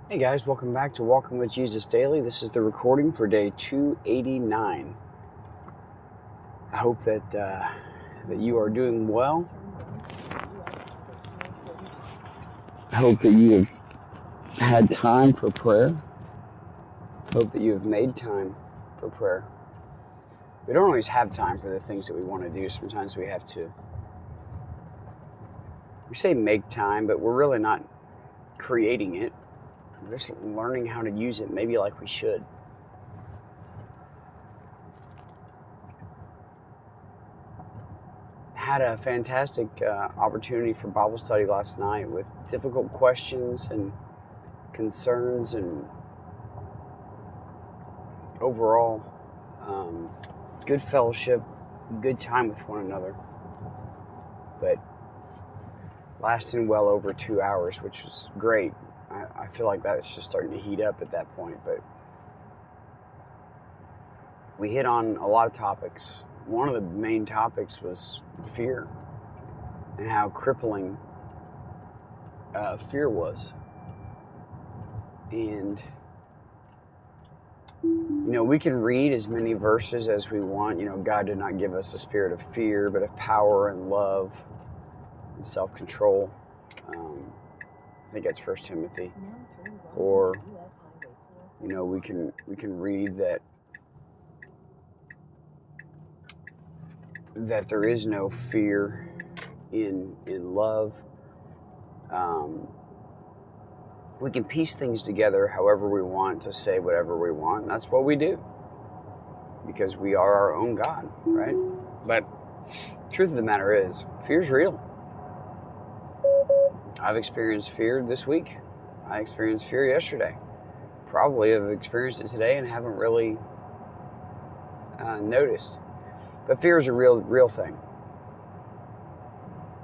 Hey guys, welcome back to Walking with Jesus Daily. This is the recording for day 289. I hope that you are doing well. I hope that you have had time for prayer. I hope that you have made time for prayer. We don't always have time for the things that we want to do. Sometimes we have to, we say make time, but we're really not creating it. We're just learning how to use it, maybe like we should. Had a fantastic opportunity for Bible study last night with difficult questions and concerns, and overall good fellowship, good time with one another, but lasting well over 2 hours, which was great. I feel like that's just starting to heat up at that point, but we hit on a lot of topics. One of the main topics was fear and how crippling fear was. And, we can read as many verses as we want. God did not give us a spirit of fear, but of power and love and self-control. I think that's 1 Timothy. Or, we can read that there is no fear in love. We can piece things together however we want, to say whatever we want. And that's what we do, because we are our own God, right? But truth of the matter is, fear's real. I've experienced fear this week. I experienced fear yesterday. Probably have experienced it today and haven't really noticed. But fear is a real thing.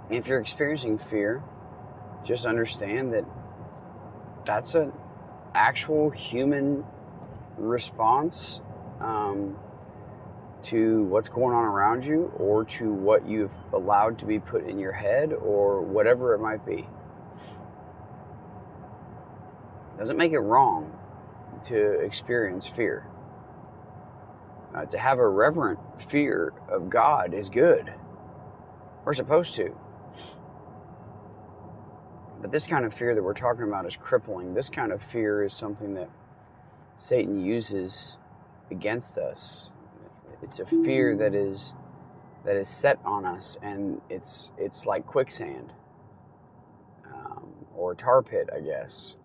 And if you're experiencing fear, just understand that that's an actual human response to what's going on around you, or to what you've allowed to be put in your head, or whatever it might be. Doesn't make it wrong to experience fear. To have a reverent fear of God is good. We're supposed to. But this kind of fear that we're talking about is crippling. This kind of fear is something that Satan uses against us. It's a fear that is set on us, and it's like quicksand, or a tar pit, I guess.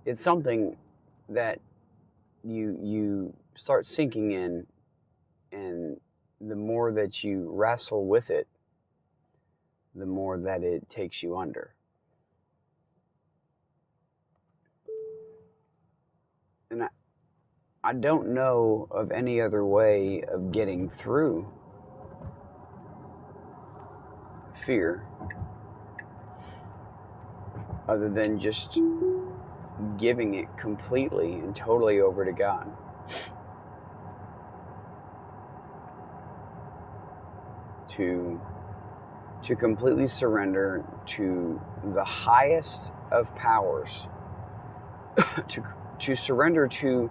It's something that you start sinking in, and the more that you wrestle with it, the more that it takes you under. And I don't know of any other way of getting through fear other than just giving it completely and totally over to God. To completely surrender to the highest of powers, to surrender to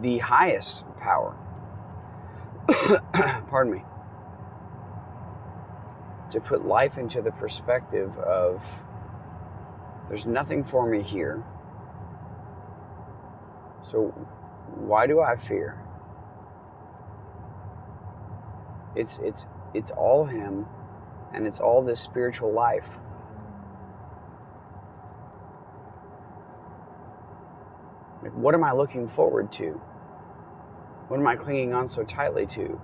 the highest power. Pardon me. To put life into the perspective of, there's nothing for me here, so why do I fear? It's all Him, and it's all this spiritual life. What am I looking forward to? What am I clinging on so tightly to?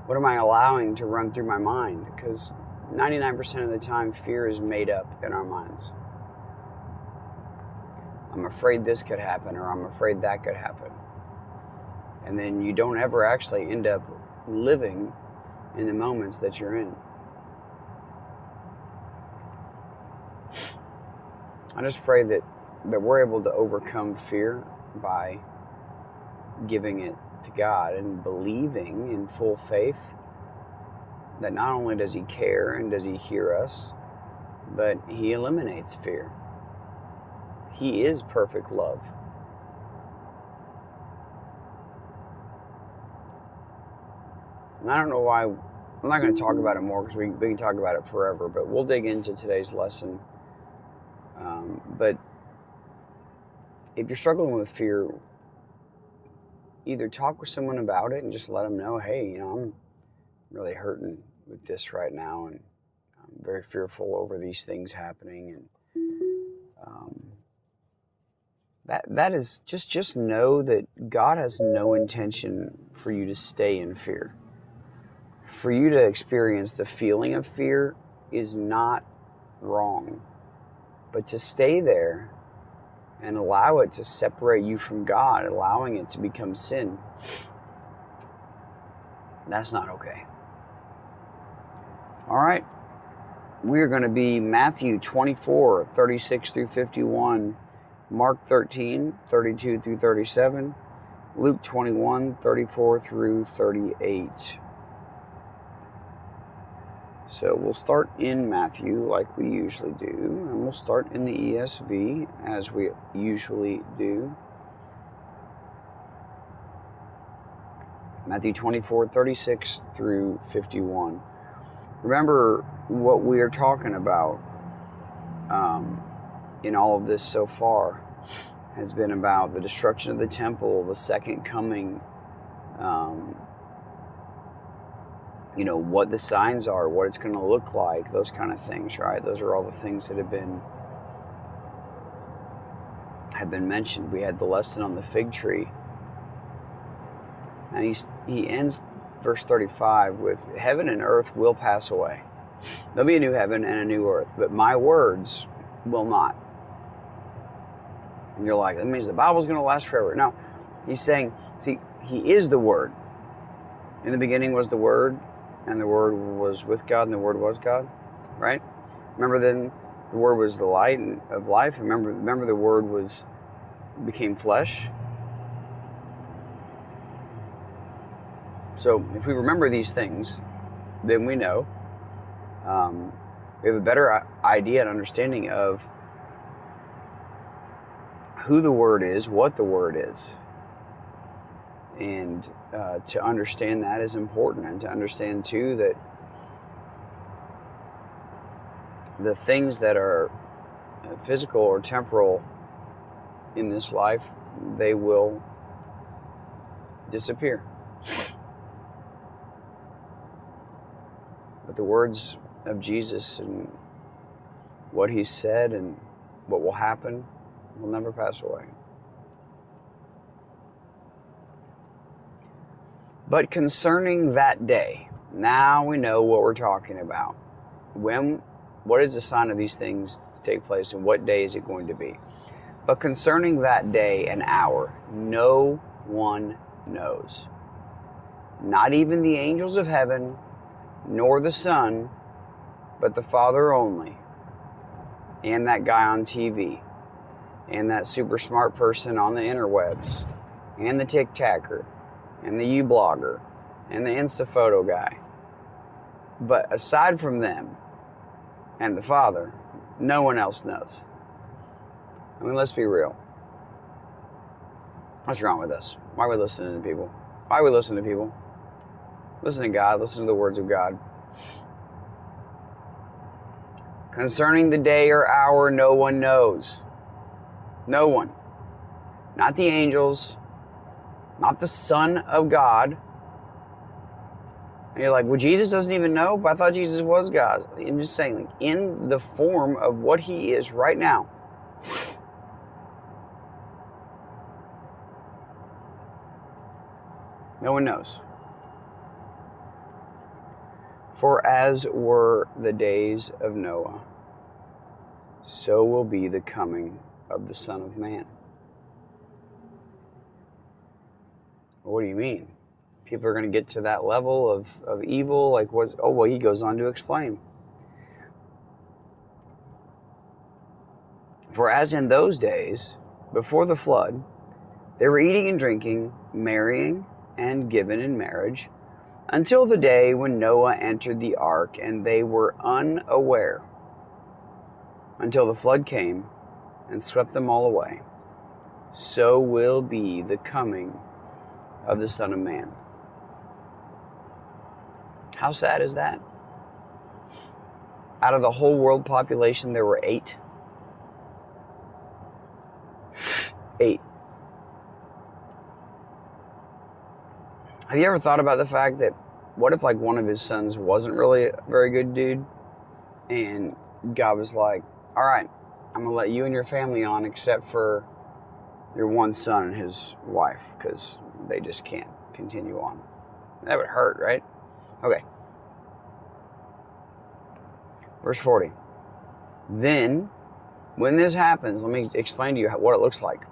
What am I allowing to run through my mind? Because 99% of the time, fear is made up in our minds. I'm afraid this could happen, or I'm afraid that could happen. And then you don't ever actually end up living in the moments that you're in. I just pray that we're able to overcome fear by giving it to God and believing in full faith that not only does He care and does He hear us, but He eliminates fear. He is perfect love. And I don't know why, I'm not going to talk about it more because we can talk about it forever, but we'll dig into today's lesson. But if you're struggling with fear, either talk with someone about it and just let them know, hey, I'm really hurting with this right now, and I'm very fearful over these things happening. And that is just know that God has no intention for you to stay in fear. For you to experience the feeling of fear is not wrong, but to stay there and allow it to separate you from God, allowing it to become sin, that's not okay. All right. We're going to be Matthew 24, 36 through 51, Mark 13, 32 through 37, Luke 21, 34 through 38. So we'll start in Matthew like we usually do, and we'll start in the ESV as we usually do. Matthew 24, 36 through 51. Remember, what we are talking about in all of this so far has been about the destruction of the temple, the second coming, what the signs are, what it's going to look like, those kind of things, right? Those are all the things that have been mentioned. We had the lesson on the fig tree, and he ends verse 35 with, heaven and earth will pass away. There'll be a new heaven and a new earth, but my words will not. And you're like, that means the Bible's going to last forever. No, he's saying, see, he is the Word. In the beginning was the Word, and the Word was with God, and the Word was God, right? Remember then, the Word was the light of life. Remember the Word became flesh. So if we remember these things, then we know we have a better idea and understanding of who the Word is, what the Word is. And to understand that is important, and to understand too that the things that are physical or temporal in this life, they will disappear. But the words of Jesus and what he said and what will happen will never pass away. But concerning that day, now we know what we're talking about. What is the sign of these things to take place, and what day is it going to be? But concerning that day and hour, no one knows. Not even the angels of heaven, nor the Son, but the Father only. And that guy on TV, and that super smart person on the interwebs, and the tic-tacker, and the U-blogger, and the Insta-photo guy. But aside from them and the Father, no one else knows. I mean, let's be real. What's wrong with us? Why are we listening to people? Why are we listening to people? Listen to God. Listen to the words of God. Concerning the day or hour, no one knows. No one. Not the angels. Not the Son of God. And you're like, well, Jesus doesn't even know? But I thought Jesus was God. I'm just saying, like, in the form of what he is right now. No one knows. For as were the days of Noah, so will be the coming of the Son of Man. What do you mean? People are going to get to that level of evil? Like what? Oh, well, he goes on to explain. For as in those days, before the flood, they were eating and drinking, marrying, and given in marriage, until the day when Noah entered the ark, and they were unaware, until the flood came and swept them all away, so will be the coming of the Son of Man. How sad is that? Out of the whole world population, there were 8. 8. Have you ever thought about the fact that what if like one of his sons wasn't really a very good dude, and God was like, all right, I'm going to let you and your family on except for your one son and his wife, because they just can't continue on. That would hurt, right? Okay. Verse 40. Then, when this happens, let me explain to you what it looks like.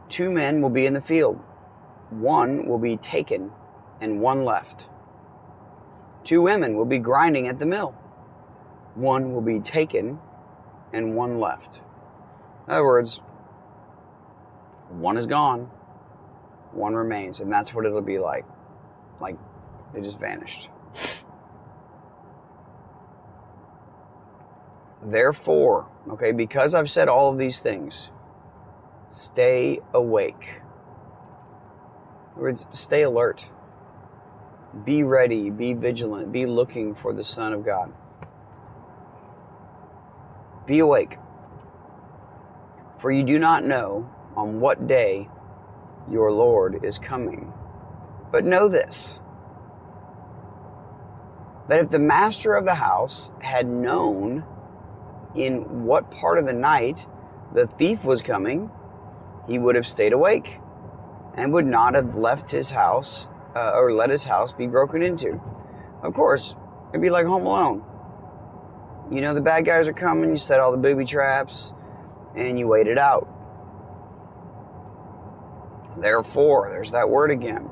2 men will be in the field. 1 will be taken and 1 left. 2 women will be grinding at the mill. 1 will be taken and 1 left. In other words, 1 is gone, 1 remains, and that's what it'll be like. Like, they just vanished. Therefore, okay, because I've said all of these things, stay awake. In other words, stay alert. Be ready, be vigilant, be looking for the Son of God. Be awake. For you do not know on what day your Lord is coming. But know this, that if the master of the house had known in what part of the night the thief was coming, he would have stayed awake and would not have left his house or let his house be broken into. Of course, it'd be like Home Alone. You know, the bad guys are coming, you set all the booby traps, and you wait it out. Therefore, there's that word again.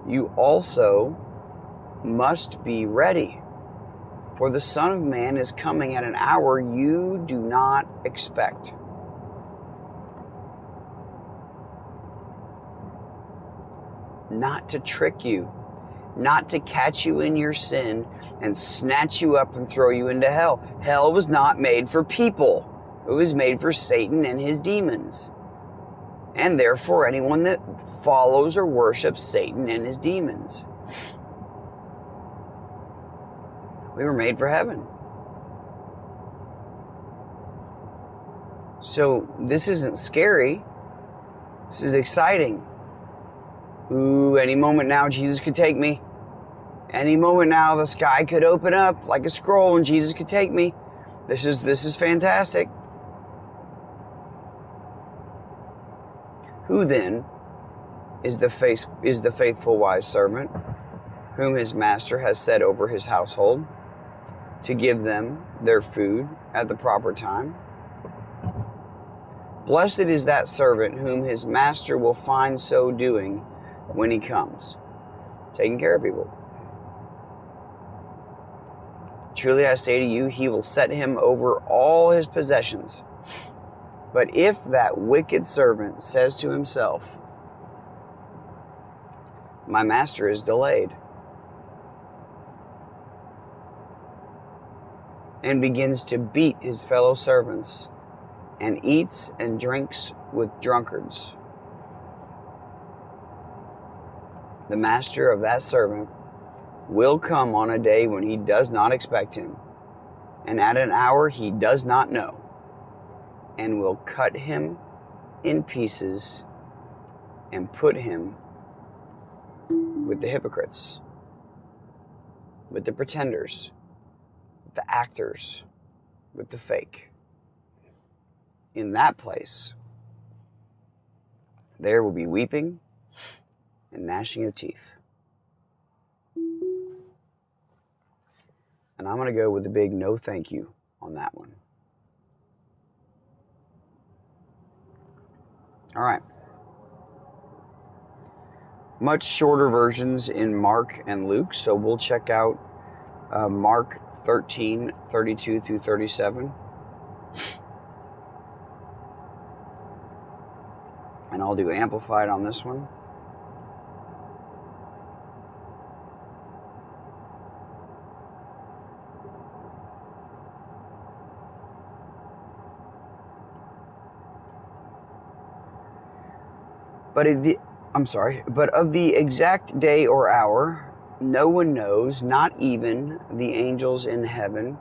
You also must be ready, for the Son of Man is coming at an hour you do not expect. Not to trick you, not to catch you in your sin and snatch you up and throw you into hell. Hell was not made for people. It was made for Satan and his demons. And therefore anyone that follows or worships Satan and his demons. We were made for heaven. So this isn't scary. This is exciting. Ooh, any moment now Jesus could take me. Any moment now the sky could open up like a scroll and Jesus could take me. This is fantastic. Who then is the faithful wise servant whom his master has set over his household to give them their food at the proper time? Blessed is that servant whom his master will find so doing when he comes, taking care of people. Truly I say to you, he will set him over all his possessions. But if that wicked servant says to himself, my master is delayed, and begins to beat his fellow servants, and eats and drinks with drunkards, the master of that servant will come on a day when he does not expect him, and at an hour he does not know, and will cut him in pieces and put him with the hypocrites, with the pretenders, with the actors, with the fake. In that place, there will be weeping and gnashing of teeth. And I'm going to go with a big no thank you on that one. All right. Much shorter versions in Mark and Luke, so we'll check out Mark 13, 32 through 37. And I'll do Amplified on this one. but of the exact day or hour, no one knows, not even the angels in heaven,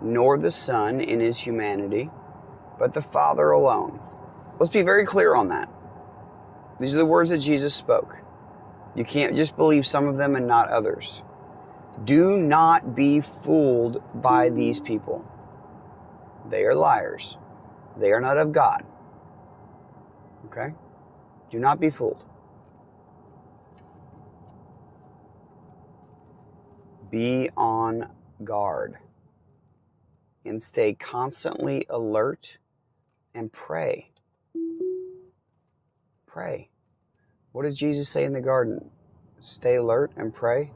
nor the Son in his humanity, but the Father alone. Let's be very clear on that. These are the words that Jesus spoke. You can't just believe some of them and not others. Do not be fooled by these people. They are liars. They are not of God. Okay? Do not be fooled. Be on guard and stay constantly alert and pray. Pray. What did Jesus say in the garden? Stay alert and pray.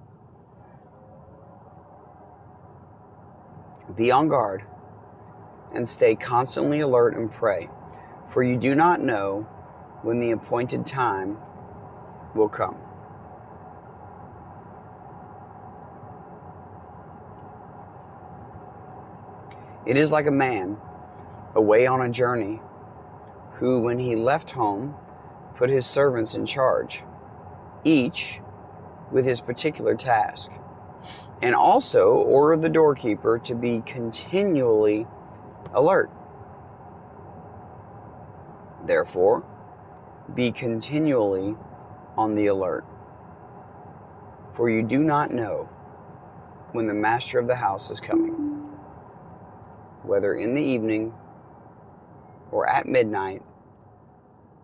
Be on guard and stay constantly alert and pray, for you do not know when the appointed time will come. It is like a man away on a journey who, when he left home, put his servants in charge, each with his particular task, and also ordered the doorkeeper to be continually alert. Therefore, be continually on the alert, for you do not know when the master of the house is coming, whether in the evening or at midnight,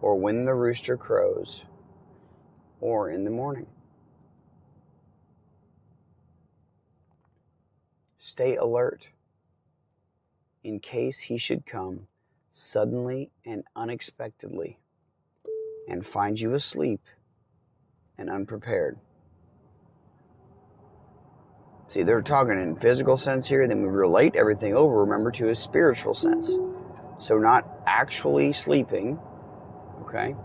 or when the rooster crows, or in the morning. Stay alert in case he should come suddenly and unexpectedly and find you asleep and unprepared. See, they're talking in physical sense here, then we relate everything over, remember, to a spiritual sense. So not actually sleeping, okay,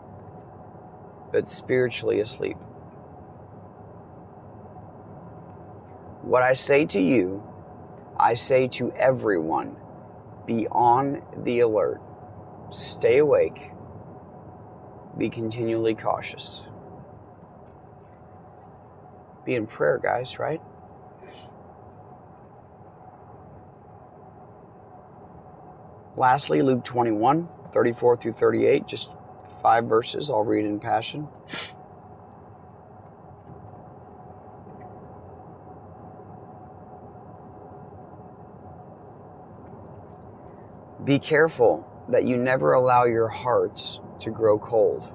but spiritually asleep. What I say to you, I say to everyone, be on the alert, stay awake, be continually cautious. Be in prayer, guys, right? Lastly, Luke 21, 34 through 38, just 5 verses. I'll read in Passion. Be careful that you never allow your hearts to grow cold.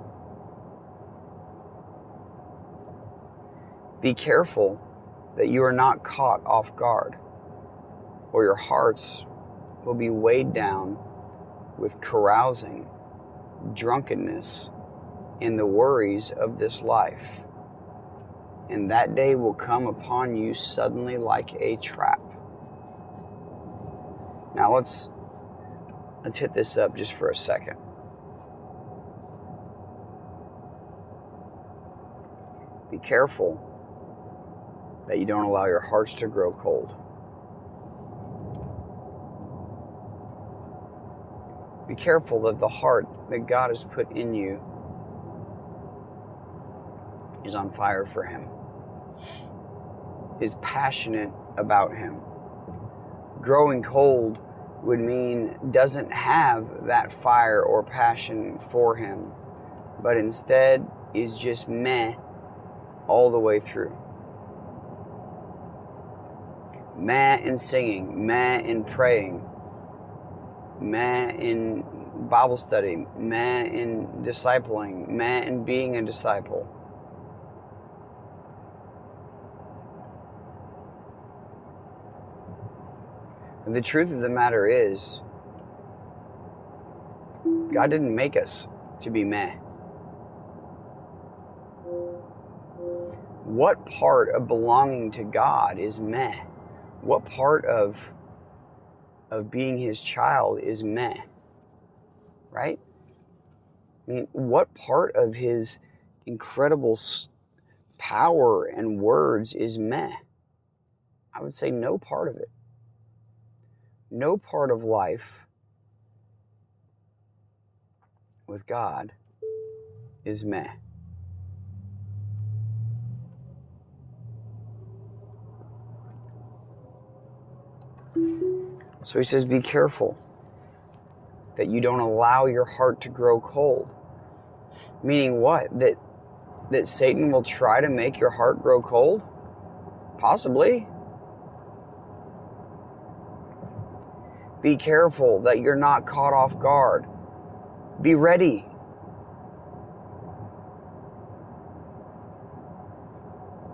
Be careful that you are not caught off guard, or your hearts will be weighed down with carousing, drunkenness, and the worries of this life. And that day will come upon you suddenly like a trap. Now let's hit this up just for a second. Be careful that you don't allow your hearts to grow cold. Be careful that the heart that God has put in you is on fire for Him, is passionate about Him. Growing cold would mean doesn't have that fire or passion for Him, but instead is just meh all the way through. Meh in singing, meh in praying, meh in Bible study, meh in discipling, meh in being a disciple. And the truth of the matter is, God didn't make us to be meh. What part of belonging to God is meh? What part of being His child is meh? Right? I mean, what part of His incredible power and words is meh? I would say no part of it. No part of life with God is meh. So he says, be careful that you don't allow your heart to grow cold. Meaning what? That Satan will try to make your heart grow cold? Possibly. Be careful that you're not caught off guard. Be ready.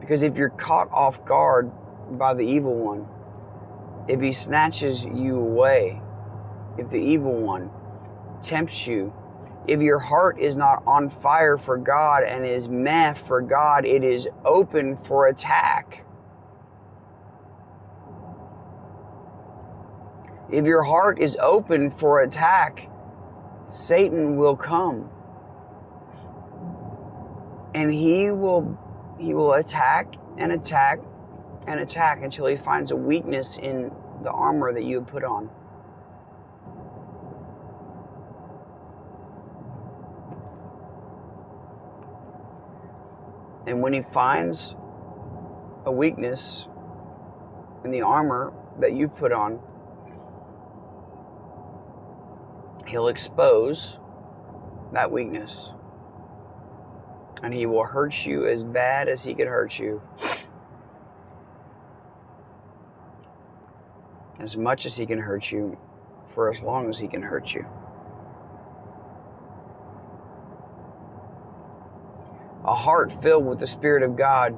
Because if you're caught off guard by the evil one, if he snatches you away, if the evil one tempts you, if your heart is not on fire for God and is meh for God, it is open for attack. If your heart is open for attack, Satan will come. And he will attack and attack and attack until he finds a weakness in the armor that you have put on. And when he finds a weakness in the armor that you've put on, he'll expose that weakness. And he will hurt you as bad as he can hurt you. As much as he can hurt you, for as long as he can hurt you. A heart filled with the Spirit of God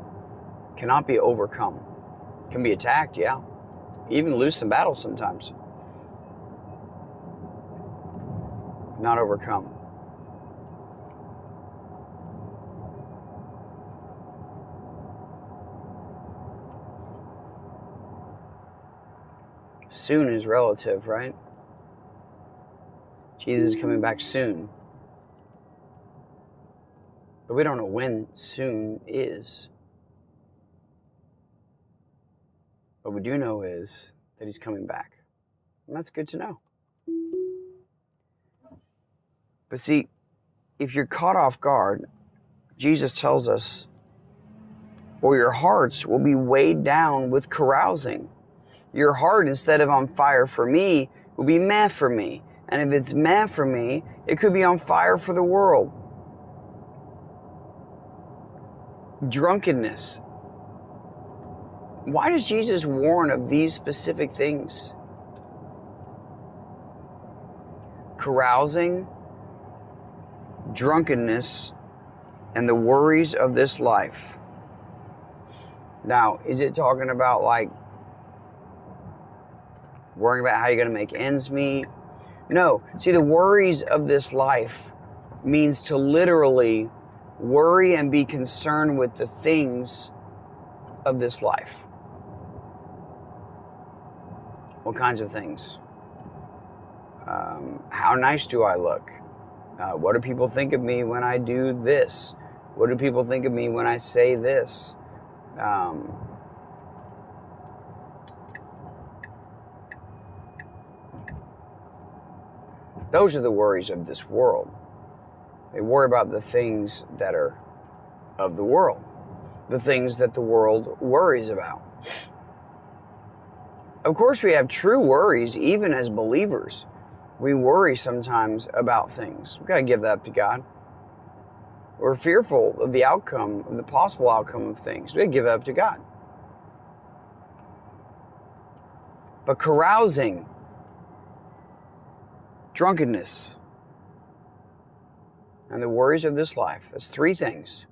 cannot be overcome. Can be attacked, yeah. Even lose some battles sometimes. Not overcome. Soon is relative, right? Jesus is coming back soon. But we don't know when soon is. What we do know is that he's coming back. And that's good to know. But see, if you're caught off guard, Jesus tells us, or your hearts will be weighed down with carousing. Your heart, instead of on fire for me, will be meh for me. And if it's meh for me, it could be on fire for the world. Drunkenness. Why does Jesus warn of these specific things? Carousing, drunkenness, and the worries of this life. Now, is it talking about like worrying about how you're going to make ends meet? No. See, the worries of this life means to literally worry and be concerned with the things of this life. What kinds of things? How nice do I look? What do people think of me when I do this? What do people think of me when I say this? Those are the worries of this world. They worry about the things that are of the world, the things that the world worries about. Of course, we have true worries, even as believers. We worry sometimes about things. We've got to give that up to God. We're fearful of the outcome, of the possible outcome of things. We got to give that up to God. But carousing, drunkenness, and the worries of this life, that's three things.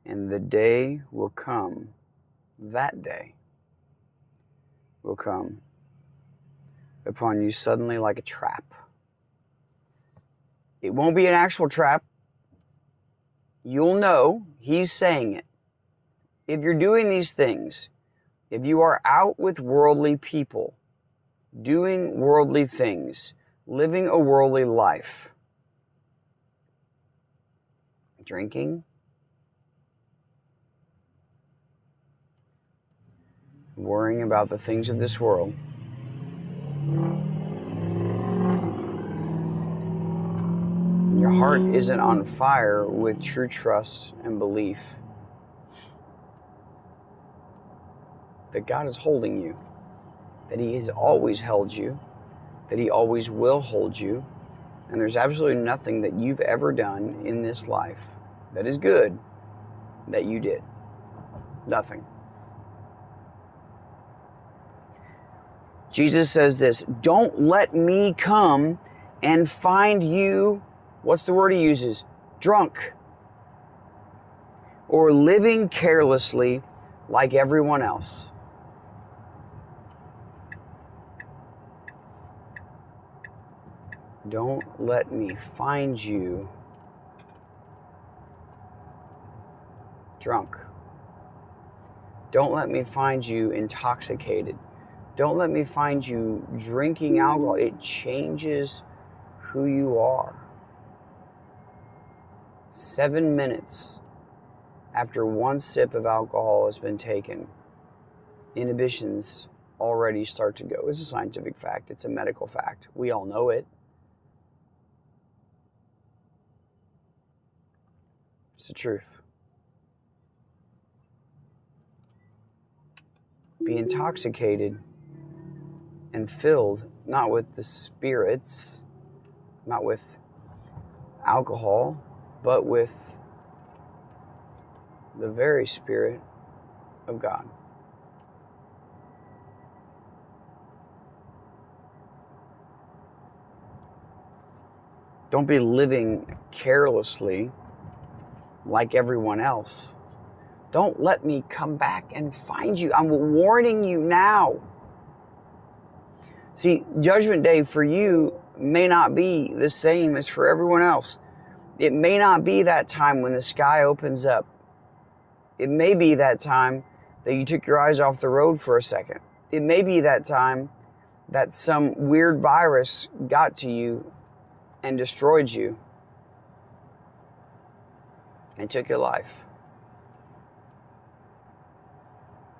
And the day will come, that day will come upon you suddenly like a trap. It won't be an actual trap. You'll know he's saying it. If you're doing these things, if you are out with worldly people, doing worldly things, living a worldly life, drinking, worrying about the things of this world, your heart isn't on fire with true trust and belief that God is holding you, that He has always held you, that He always will hold you, and there's absolutely nothing that you've ever done in this life that is good that you did. Nothing. Jesus says this, don't let me come and find you, what's the word He uses? Drunk. Or living carelessly like everyone else. Don't let me find you drunk. Don't let me find you intoxicated. Don't let me find you drinking alcohol. It changes who you are. 7 minutes after one sip of alcohol has been taken, inhibitions already start to go. It's a scientific fact. It's a medical fact. We all know it. It's the truth. Be intoxicated and filled, not with the spirits, not with alcohol, but with the very Spirit of God. Don't be living carelessly like everyone else. Don't let me come back and find you. I'm warning you now. See, Judgment Day for you may not be the same as for everyone else. It may not be that time when the sky opens up. It may be that time that you took your eyes off the road for a second. It may be that time that some weird virus got to you and destroyed you and took your life.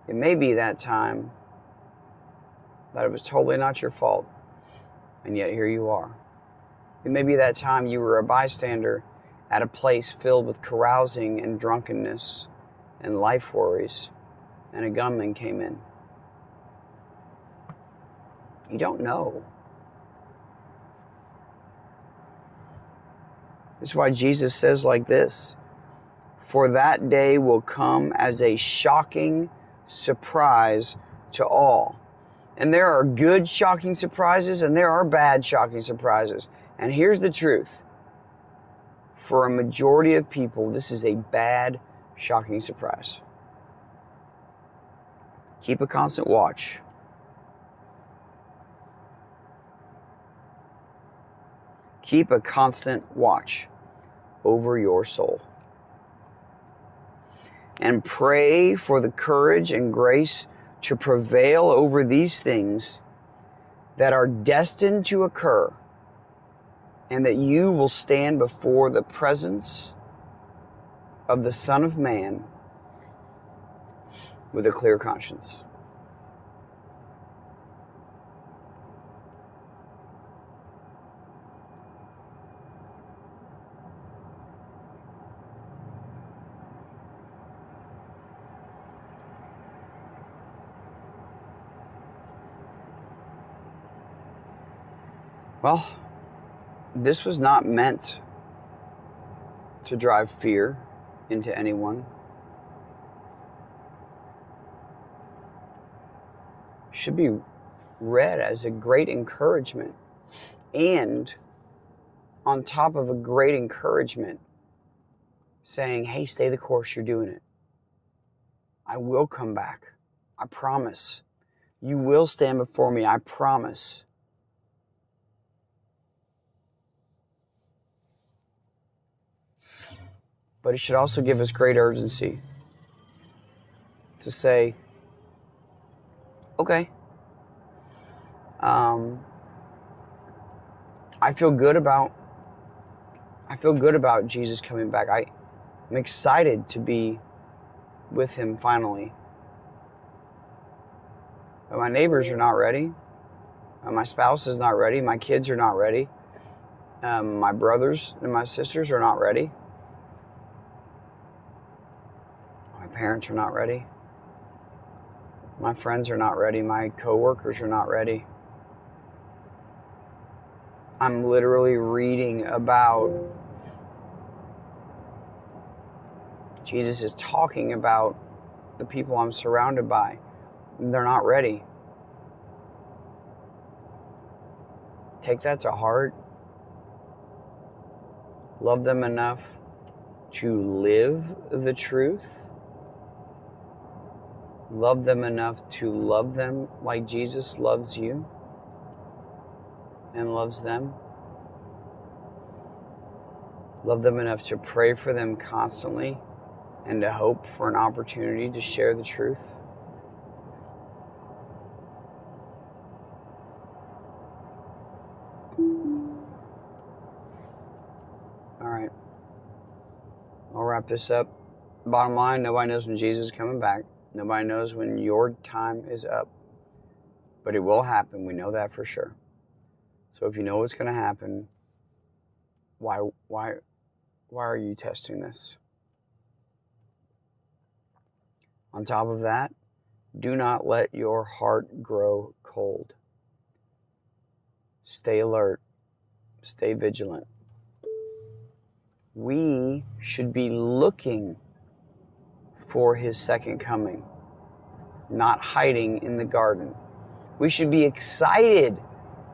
It may be that time that it was totally not your fault, and yet here you are. It may be that time you were a bystander at a place filled with carousing and drunkenness and life worries, and a gunman came in. You don't know. This is why Jesus says like this, for that day will come as a shocking surprise to all. And there are good shocking surprises and there are bad shocking surprises. And here's the truth. For a majority of people, this is a bad shocking surprise. Keep a constant watch. Keep a constant watch over your soul. And pray for the courage and grace to prevail over these things that are destined to occur, and that you will stand before the presence of the Son of Man with a clear conscience. Well, this was not meant to drive fear into anyone. It should be read as a great encouragement. And on top of a great encouragement, saying, hey, stay the course, you're doing it. I will come back. I promise. You will stand before me. I promise. But it should also give us great urgency to say, okay, I feel good about Jesus coming back. I'm excited to be with Him finally. But my neighbors are not ready. My spouse is not ready. My kids are not ready. My brothers and my sisters are not ready. My parents are not ready. My friends are not ready. My coworkers are not ready. I'm literally reading about, Jesus is talking about the people I'm surrounded by. They're not ready. Take that to heart. Love them enough to live the truth. Love them enough to love them like Jesus loves you and loves them. Love them enough to pray for them constantly and to hope for an opportunity to share the truth. All right. I'll wrap this up. Bottom line, nobody knows when Jesus is coming back. Nobody knows when your time is up. But it will happen. We know that for sure. So if you know what's going to happen, why are you testing this? On top of that, do not let your heart grow cold. Stay alert. Stay vigilant. We should be looking for his second coming, not hiding in the garden. We should be excited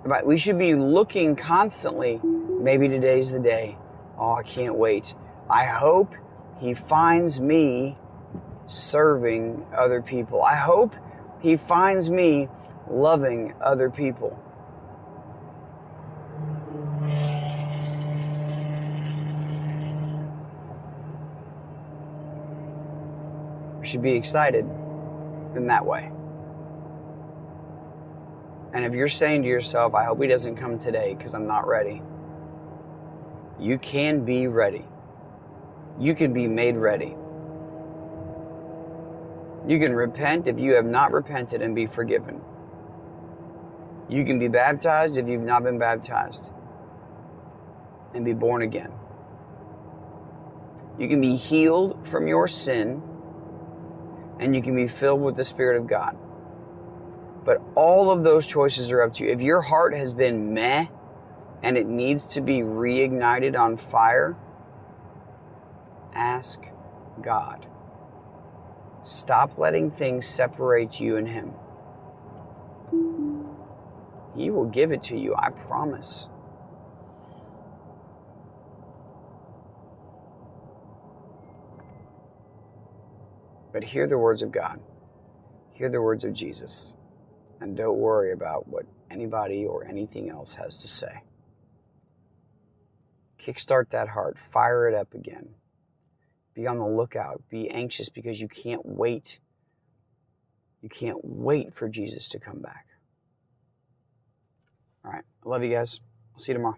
about, we should be looking constantly. Maybe today's the day. Oh, I can't wait. I hope he finds me serving other people. I hope he finds me loving other people. We should be excited in that way. And if you're saying to yourself, I hope he doesn't come today because I'm not ready, you can be ready. You can be made ready. You can repent if you have not repented and be forgiven. You can be baptized if you've not been baptized and be born again. You can be healed from your sin and you can be filled with the Spirit of God. But all of those choices are up to you. If your heart has been meh and it needs to be reignited on fire, ask God. Stop letting things separate you and him. He will give it to you, I promise. But hear the words of God. Hear the words of Jesus. And don't worry about what anybody or anything else has to say. Kickstart that heart. Fire it up again. Be on the lookout. Be anxious because you can't wait. You can't wait for Jesus to come back. All right. I love you guys. I'll see you tomorrow.